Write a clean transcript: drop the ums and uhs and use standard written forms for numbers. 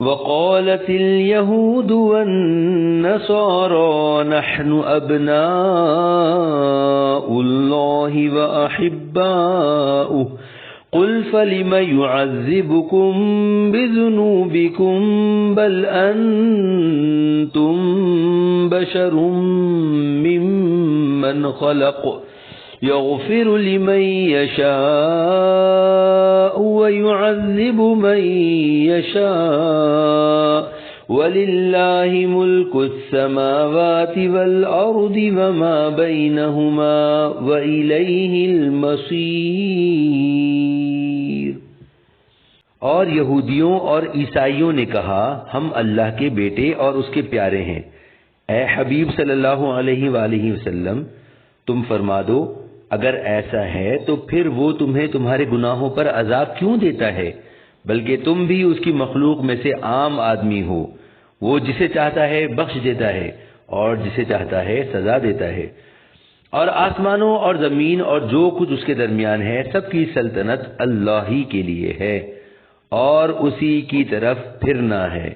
وقالت اليهود والنصارى نحن أبناء الله وأحباؤه قل فلم يعذبكم بذنوبكم بل أنتم بشر ممن خلق يغفر لمن يشاء ويعذب من يشاء ولله ملك السماوات والأرض وما بينهما وإليه المصير۔ اور یہودیوں اور عیسائیوں نے کہا ہم اللہ کے بیٹے اور اس کے پیارے ہیں۔ اے حبیب صلی اللہ علیہ وآلہ وسلم تم فرما دو اگر ایسا ہے تو پھر وہ تمہیں تمہارے گناہوں پر عذاب کیوں دیتا ہے، بلکہ تم بھی اس کی مخلوق میں سے عام آدمی ہو۔ وہ جسے چاہتا ہے بخش دیتا ہے اور جسے چاہتا ہے سزا دیتا ہے۔ اور آسمانوں اور زمین اور جو کچھ اس کے درمیان ہے سب کی سلطنت اللہ ہی کے لیے ہے اور اسی کی طرف پھرنا ہے۔